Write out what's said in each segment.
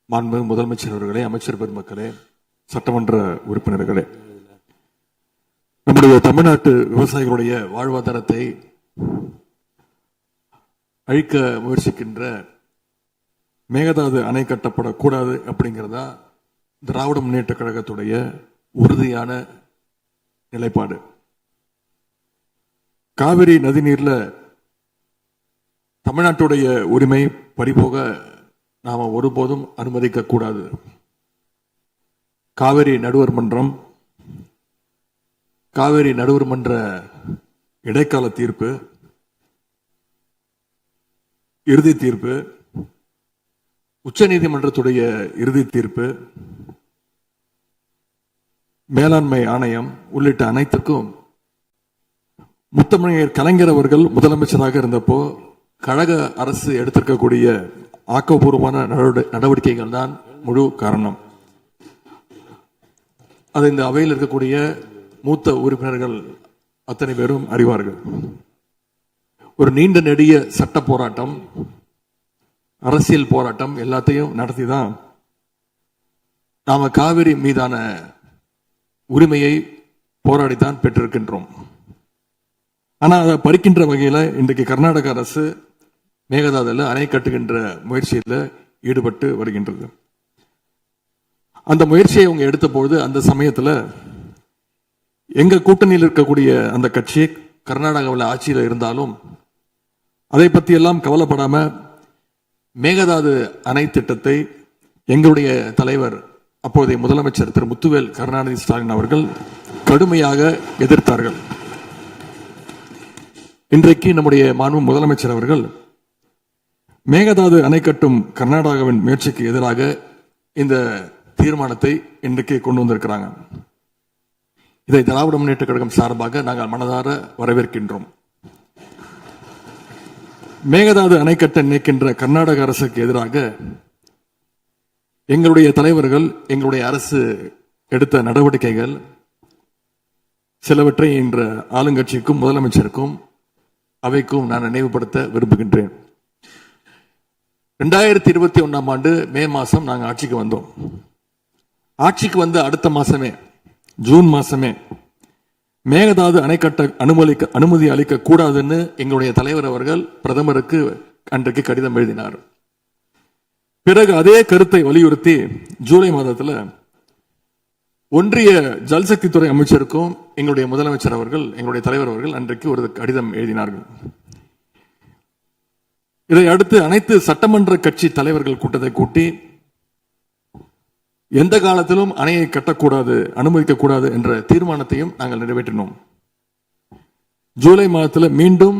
மாண்புமிகு முதலமைச்சர் அவர்களே, அமைச்சர் பெருமக்களே, சட்டமன்ற உறுப்பினர்களே, நம்முடைய தமிழ்நாட்டு விவசாயிகளுடைய வாழ்வாதாரத்தை அழிக்க முயற்சிக்கின்ற மேகதாது அணை கட்டப்படக்கூடாது அப்படிங்கிறதா திராவிட முன்னேற்ற கழகத்துடைய உறுதியான நிலைப்பாடு. காவிரி நதிநீர்ல தமிழ்நாட்டுடைய உரிமை பறிபோக நாம ஒருபோதும் அனுமதிக்க கூடாது. காவிரி நடுவர் மன்றம், காவிரி நடுவர் மன்ற இடைக்கால தீர்ப்பு, இறுதி தீர்ப்பு, உச்ச நீதிமன்றத்துடைய இறுதி தீர்ப்பு, மேலாண்மை ஆணையம் உள்ளிட்ட அனைத்துக்கும் முத்தமிழர் கலைஞர் அவர்கள் முதலமைச்சராக இருந்தப்போ கழக அரசு எடுத்திருக்கக்கூடிய ஆக்கப்பூர்வமான நடவடிக்கைகள் தான் முழு காரணம். அது இந்த அவையில் இருக்கக்கூடிய மூத்த உறுப்பினர்கள் அத்தனை பேரும் அறிவார்கள். ஒரு நீண்ட நெடிய சட்ட போராட்டம், அரசியல் போராட்டம் எல்லாத்தையும் நடத்தி தான் நாம காவிரி மீதான உரிமையை போராடித்தான் பெற்றிருக்கின்றோம். ஆனா அதை பறிக்கின்ற வகையில இன்றைக்கு கர்நாடக அரசு மேகதாதுல அணை கட்டுகின்ற முயற்சியில் ஈடுபட்டு வருகின்றது. அந்த முயற்சியை அவங்க எடுத்த பொழுது அந்த சமயத்துல எங்க கூட்டணியில் இருக்கக்கூடிய அந்த கட்சி கர்நாடகாவில் ஆட்சியில் இருந்தாலும் அதை பத்தி எல்லாம் கவலைப்படாம மேகதாது அணை திட்டத்தை எங்களுடைய தலைவர் அப்போதைய முதலமைச்சர் திரு முத்துவேல் கருணாநிதி ஸ்டாலின் அவர்கள் கடுமையாக எதிர்த்தார்கள். இன்றைக்கு நம்முடைய மாண்பு முதலமைச்சர் அவர்கள் மேகதாது அணை கட்டும் கர்நாடகாவின் முயற்சிக்கு எதிராக இந்த தீர்மானத்தை இன்றைக்கு கொண்டு வந்திருக்கிறாங்க. இதை திராவிட முன்னேற்ற கழகம் சார்பாக நாங்கள் மனதார வரவேற்கின்றோம். மேகதாது அணை கட்ட நினைக்கின்ற கர்நாடக அரசுக்கு எதிராக எங்களுடைய தலைவர்கள், எங்களுடைய அரசு எடுத்த நடவடிக்கைகள் சிலவற்றை இன்று ஆளுங்கட்சிக்கும் முதலமைச்சருக்கும் அவைக்கும் நான் நினைவுபடுத்த விரும்புகின்றேன். 2021 ஆண்டு மே மாசம் நாங்கள் ஆட்சிக்கு வந்தோம். ஆட்சிக்கு வந்து அடுத்த மாசமே, ஜூன் மாசமே மேகதாது அணை கட்ட அனுமதி அளிக்க கூடாதுன்னு எங்களுடைய தலைவர் அவர்கள் பிரதமருக்கு அன்றைக்கு கடிதம் எழுதினார். பிறகு அதே கருத்தை வலியுறுத்தி ஜூலை மாதத்தில் ஒன்றிய ஜல்சக்தி துறை அமைச்சருக்கும் எங்களுடைய முதலமைச்சர் அவர்கள், எங்களுடைய தலைவர் அவர்கள் அன்றைக்கு ஒரு கடிதம் எழுதினார்கள். இதை அடுத்து அனைத்து சட்டமன்ற கட்சி தலைவர்கள் கூட்டத்தை கூட்டி எந்த காலத்திலும் அணையை கட்டக்கூடாது, அனுமதிக்க கூடாது என்ற தீர்மானத்தையும் நாங்கள் நிறைவேற்றினோம். ஜூலை மாதத்தில் மீண்டும்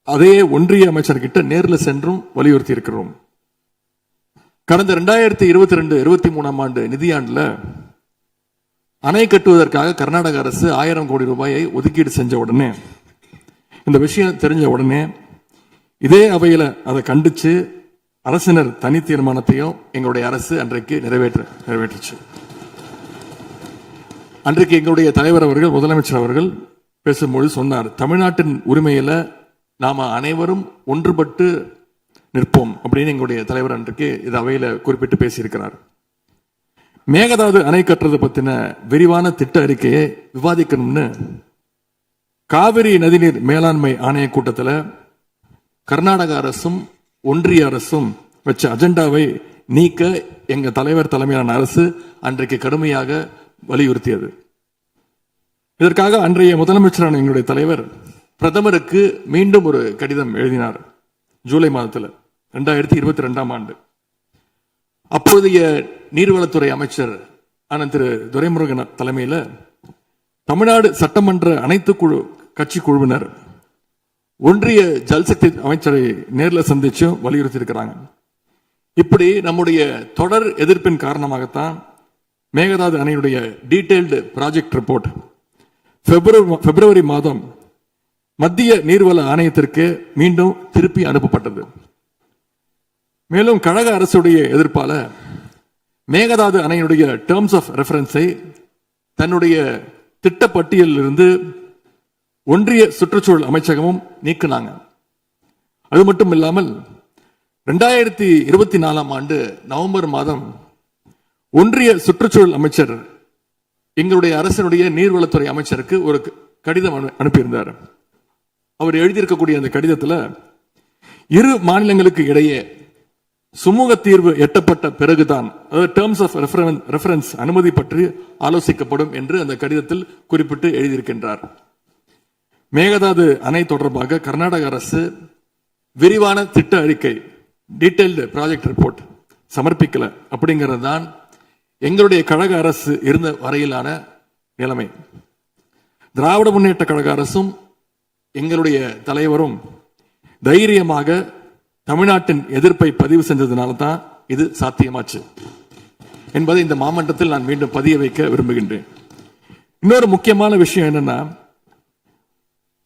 அதே ஒன்றிய அமைச்சர்கிட்ட நேரில் சென்றும் வலியுறுத்தி இருக்கிறோம். கடந்த 2022-23 ஆண்டு நிதியாண்டுல அணை கட்டுவதற்காக கர்நாடக அரசு 1000 கோடி ரூபாயை ஒதுக்கீடு செஞ்ச உடனே, இந்த விஷயம் தெரிஞ்ச உடனே இதே அவையில அதை கண்டிச்சு அரசினர் தனி தீர்மானத்தையும் எங்களுடைய அரசு அன்றைக்கு நிறைவேற்றுச்சு. அன்றைக்கு எங்களுடைய தலைவர் அவர்கள், முதலமைச்சர் அவர்கள் பேசும்போது சொன்னார், தமிழ்நாட்டின் உரிமையில நாம அனைவரும் ஒன்றுபட்டு நிற்போம் அப்படின்னு எங்களுடைய தலைவர் அன்றைக்கு இது அவையில குறிப்பிட்டு பேசியிருக்கிறார். மேகதாது அணை கட்டுறது பத்தின விரிவான திட்ட அறிக்கையை விவாதிக்கணும்னு காவிரி நதிநீர் மேலாண்மை ஆணைய கூட்டத்தில் கர்நாடக அரசும் ஒன்றிய அரசும் வச்ச அஜெண்டாவை நீக்க எங்க தலைவர் தலைமையிலான அரசு அன்றைக்கு கடுமையாக வலியுறுத்தியது. இதற்காக அன்றைய முதலமைச்சரான எங்களுடைய தலைவர் பிரதமருக்கு மீண்டும் ஒரு கடிதம் எழுதினார் ஜூலை மாதத்தில் 2022 ஆண்டு. அப்போதைய நீர்வளத்துறை அமைச்சர் ஆனந்த் திரு துரைமுருகன் தலைமையில் தமிழ்நாடு சட்டமன்ற அனைத்து கட்சி குழுவினர் ஒன்றிய ஜல்சக்தி அமைச்சரை நேரில் சந்திச்சு வலியுறுத்தி இருக்கிறாங்க. இப்படி நம்முடைய தொடர் எதிர்ப்பின் காரணமாகத்தான் மேகதாது அணையுடைய டீடைல்டு ப்ராஜெக்ட் ரிப்போர்ட் பிப்ரவரி மாதம் மத்திய நீர்வள ஆணையத்திற்கு மீண்டும் திருப்பி அனுப்பப்பட்டது. மேலும் கழக அரசுடைய எதிர்ப்பால மேகதாது அணையுடைய டேர்ம்ஸ் ஆஃப் ரெஃபரன்ஸை தன்னுடைய திட்டப்பட்டியலில் இருந்து ஒன்றிய சுற்றுச்சூழல் அமைச்சகமும் நீக்கினாங்க. அது மட்டும் இல்லாமல் 2024 நவம்பர் மாதம் ஒன்றிய சுற்றுச்சூழல் அமைச்சர் எங்களுடைய அரசினுடைய நீர்வளத்துறை அமைச்சருக்கு ஒரு கடிதம் அனுப்பியிருந்தார். அவர் எழுதியிருக்கக்கூடிய அந்த கடிதத்தில் இரு மாநிலங்களுக்கு இடையே சுமூக தீர்வு எட்டப்பட்ட பிறகுதான், அதாவது டேர்ம்ஸ் ஆஃப் ரெஃபரன்ஸ் அனுமதி பற்றி ஆலோசிக்கப்படும் என்று அந்த கடிதத்தில் குறிப்பிட்டு எழுதியிருக்கின்றார். மேகதாது அணை தொடர்பாக கர்நாடக அரசு விரிவான திட்ட அறிக்கை, டீடைல்டு ப்ராஜெக்ட் ரிப்போர்ட் சமர்ப்பிக்கல அப்படிங்கிறது தான் எங்களுடைய கழக அரசு இருந்த வரையிலான நிலைமை. திராவிட முன்னேற்ற கழக அரசும் எங்களுடைய தலைவரும் தைரியமாக தமிழ்நாட்டின் எதிர்ப்பை பதிவு செஞ்சதுனால தான் இது சாத்தியமாச்சு என்பதை இந்த மாமன்றத்தில் நான் மீண்டும் பதிய வைக்க விரும்புகின்றேன். இன்னொரு முக்கியமான விஷயம் என்னன்னா,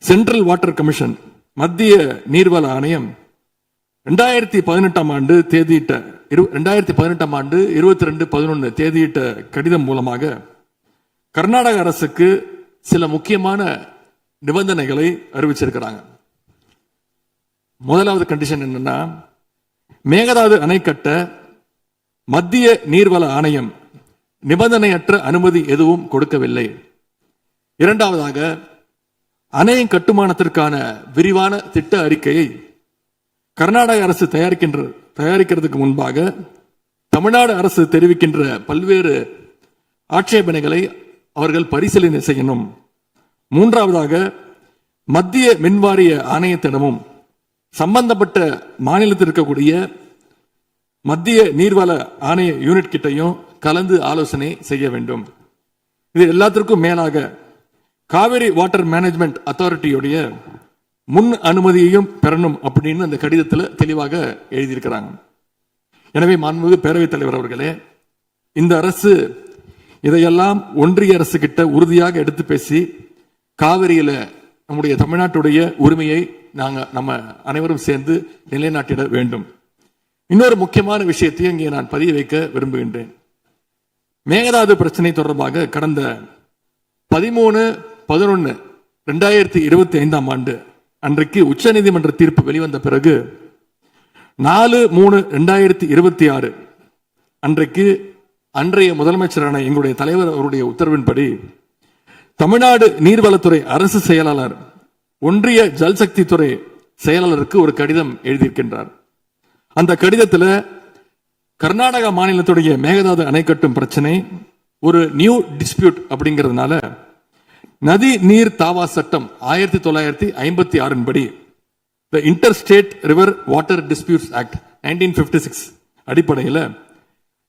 சென்ட்ரல் வாட்டர் கமிஷன், மத்திய நீர்வள ஆணையம் 2018 ஆண்டு தேதியிட்ட 2018 ஆண்டு 22/11 தேதியிட்ட கடிதம் மூலமாக கர்நாடக அரசுக்கு சில முக்கியமான நிபந்தனைகளை அறிவிச்சிருக்கிறாங்க. முதலாவது கண்டிஷன் என்னன்னா, மேகதாது அணை கட்ட மத்திய நீர்வள ஆணையம் நிபந்தனையற்ற அனுமதி எதுவும் கொடுக்கவில்லை. இரண்டாவதாக, அணையின் கட்டுமானத்திற்கான விரிவான திட்ட அறிக்கையை கர்நாடக அரசு தயாரிக்கிறதுக்கு முன்பாக தமிழ்நாடு அரசு தெரிவிக்கின்ற பல்வேறு ஆட்சேபனைகளை அவர்கள் பரிசீலனை செய்யணும். மூன்றாவதாக, மத்திய மின்வாரிய ஆணையத்திடமும் சம்பந்தப்பட்ட மாநிலத்தில் இருக்கக்கூடிய மத்திய நீர்வள ஆணைய யூனிட் கிட்டையும் கலந்து ஆலோசனை செய்ய வேண்டும். இது எல்லாத்திற்கும் மேலாக காவிரி வாட்டர் மேனேஜ்மெண்ட் அத்தாரிட்டியுடைய முன் அனுமதியையும் பெறணும் அப்படின்னு அந்த கடிதத்தில் தெளிவாக எழுதியிருக்கிறாங்க. எனவே மாண்புமிகு பேரவைத் தலைவர் அவர்களே, இந்த அரசு இதையெல்லாம் ஒன்றிய அரசு கிட்ட உறுதியாக எடுத்து பேசி காவிரியில நம்முடைய தமிழ்நாட்டுடைய உரிமையை நம்ம அனைவரும் சேர்ந்து நிலைநாட்டிட வேண்டும். இன்னொரு முக்கியமான விஷயத்தையும் இங்கே நான் பதிய வைக்க விரும்புகின்றேன். மேகதாது பிரச்சனை தொடர்பாக கடந்த 13/11/2025 ஆண்டு அன்றைக்கு உச்சநீதிமன்ற தீர்ப்பு வெளிவந்த பிறகு 4/3/2026 அன்றைக்கு அன்றைய முதலமைச்சரான எங்களுடைய தலைவர் அவருடைய உத்தரவின்படி தமிழ்நாடு நீர்வளத்துறை அரசு செயலாளர் ஒன்றிய ஜல்சக்தி துறை செயலாளருக்கு ஒரு கடிதம் எழுதியிருக்கின்றார். அந்த கடிதத்தில் கர்நாடக மாநிலத்துடைய மேகதாது அணை கட்டும் பிரச்சனை ஒரு நியூ டிஸ்பியூட் அப்படிங்கிறதுனால நதி நீர் தாவா சட்டம் 1956 படி inter state river water disputes act 1956 அடிப்படையில்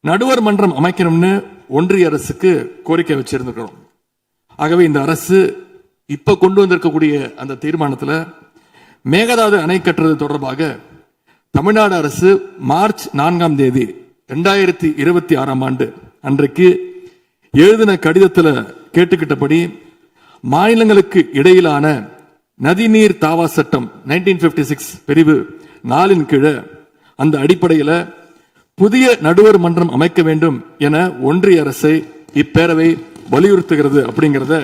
நடுவர் மன்றம் அமைக்கணும்னு ஒன்றிய அரசுக்கு கோரிக்கை வச்சிருந்திருக்கிறோம். ஆகவே இந்த அரசு இப்ப கொண்டு வந்திருக்கக்கூடிய அந்த தீர்மானத்தில் மேகதாது அணை கட்டுறது தொடர்பாக தமிழ்நாடு அரசு மார்ச் 4 2026 ஆண்டு அன்றைக்கு எழுதின கடிதத்தில் கேட்டுக்கிட்டபடி மாநிலங்களுக்கு இடையிலான நதிநீர் தாவா சட்டம் 1956 பிரிவு 4 கீழே அந்த அடிப்படையில் புதிய நடுவர் மன்றம் அமைக்க வேண்டும் என ஒன்றிய அரசை இப்பேரவை வலியுறுத்துகிறது அப்படிங்கிறத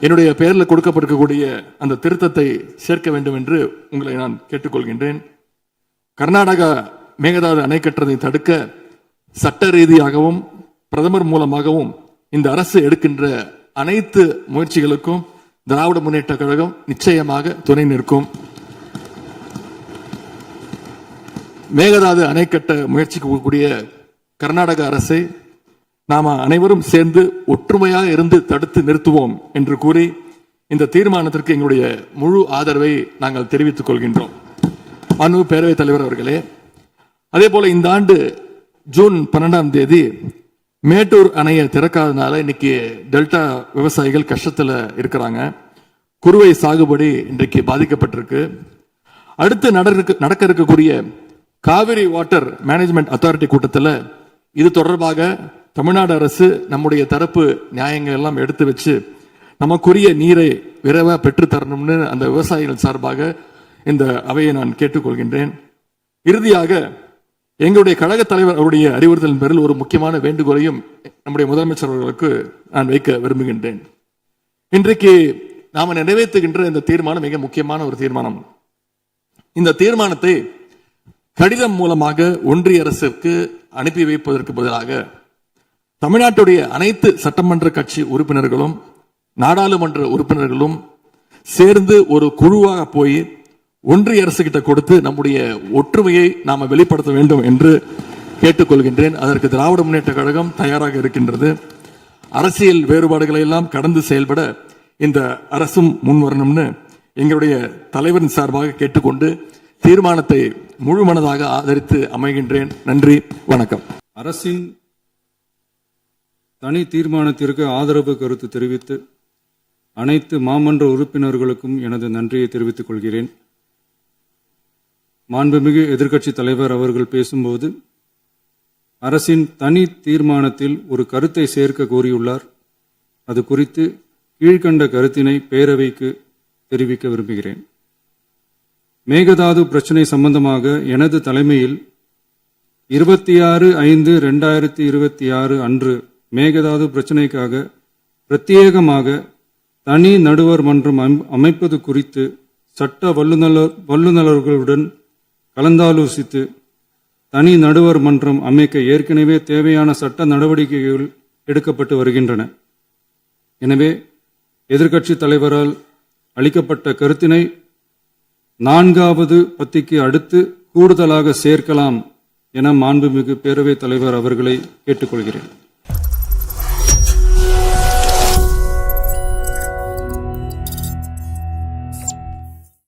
என்னுடைய பெயரில் கொடுக்கப்பட்டிருக்கக்கூடிய அந்த திருத்தத்தை சேர்க்க வேண்டும் என்று உங்களை நான் கேட்டுக்கொள்கின்றேன். கர்நாடகா மேகதாது அணை கட்டுறதை தடுக்க சட்ட ரீதியாகவும் பிரதமர் மூலமாகவும் இந்த அரசு எடுக்கின்ற அனைத்து முயற்சிகளுக்கும் திராவிட முன்னேற்ற கழகம் நிச்சயமாக துணை நிற்கும். மேகதாது அணை கட்ட முயற்சிக்கக்கூடிய கர்நாடக அரசை நாம அனைவரும் சேர்ந்து ஒற்றுமையாக இருந்து தடுத்து நிறுத்துவோம் என்று கூறி இந்த தீர்மானத்திற்கு எங்களுடைய முழு ஆதரவை நாங்கள் தெரிவித்துக் கொள்கின்றோம். மாண்புமிகு பேரவைத் தலைவர் அவர்களே, அதே போல இந்த ஆண்டு ஜூன் 12 மேட்டூர் அணையை திறக்காதனால இன்னைக்கு டெல்டா விவசாயிகள் கஷ்டத்தில் இருக்கிறாங்க. குறுவை சாகுபடி இன்றைக்கு பாதிக்கப்பட்டிருக்கு. அடுத்து நடக்க இருக்கக்கூடிய காவிரி வாட்டர் மேனேஜ்மெண்ட் அத்தாரிட்டி கூட்டத்தில் இது தொடர்பாக தமிழ்நாடு அரசு நம்முடைய தரப்பு நியாயங்கள் எல்லாம் எடுத்து வச்சு நமக்குரிய நீரை விரைவாக பெற்றுத்தரணும்னு அந்த விவசாயிகள் சார்பாக இந்த அவையை நான் கேட்டுக்கொள்கின்றேன். இறுதியாக எங்களுடைய கழக தலைவர் அவருடைய அறிவுறுத்தலின் பேரில் ஒரு முக்கியமான வேண்டுகோளையும் நம்முடைய முதலமைச்சர் அவர்களுக்கு நான் வைக்க விரும்புகின்றேன். இன்றைக்கு நாம நிறைவேற்றுகின்ற இந்த தீர்மானம் மிக முக்கியமான ஒரு தீர்மானம். இந்த தீர்மானத்தை கடிதம் மூலமாக ஒன்றிய அரசுக்கு அனுப்பி வைப்பதற்கு பதிலாக தமிழ்நாட்டுடைய அனைத்து சட்டமன்ற கட்சி உறுப்பினர்களும் நாடாளுமன்ற உறுப்பினர்களும் சேர்ந்து ஒரு குழுவாக போய் ஒன்றிய அரசு கிட்ட கொடுத்து நம்முடைய ஒற்றுமையை நாம வெளிப்படுத்த வேண்டும் என்று கேட்டுக்கொள்கின்றேன். அதற்கு திராவிட முன்னேற்ற கழகம் தயாராக இருக்கின்றது. அரசியல் வேறுபாடுகளை எல்லாம் கடந்து செயல்பட இந்த அரசும் முன்வரணும்னு எங்களுடைய தலைவரின் சார்பாக கேட்டுக்கொண்டு தீர்மானத்தை முழுமனதாக ஆதரித்து அமைகின்றேன். நன்றி, வணக்கம். அரசின் தனி தீர்மானத்திற்கு ஆதரவு கருத்து தெரிவித்து அனைத்து மாமன்ற உறுப்பினர்களுக்கும் எனது நன்றியை தெரிவித்துக் கொள்கிறேன். மாண்புமிகு எதிர்க்கட்சி தலைவர் அவர்கள் பேசும்போது அரசின் தனி தீர்மானத்தில் ஒரு கருத்தை சேர்க்க கோரியுள்ளார். அது குறித்து கீழ்கண்ட கருத்தினை பேரவைக்கு தெரிவிக்க விரும்புகிறேன். மேகதாது பிரச்சினை சம்பந்தமாக எனது தலைமையில் 26/5/2026 அன்று மேகதாது பிரச்சினைக்காக பிரத்யேகமாக தனி நடுவர் மன்றம் அமைப்பது குறித்து சட்ட வல்லுநர்களுடன் கலந்தாலோசித்து தனி நடுவர் மன்றம் அமைக்க ஏற்கனவே தேவையான சட்ட நடவடிக்கைகள் எடுக்கப்பட்டு வருகின்றன. எனவே எதிர்க்கட்சி தலைவரால் அளிக்கப்பட்ட கருத்தினை 4வது பத்திக்கு அடுத்து கூடுதலாக சேர்க்கலாம் என மாண்புமிகு பேரவைத் தலைவர் அவர்களை கேட்டுக்கொள்கிறேன்.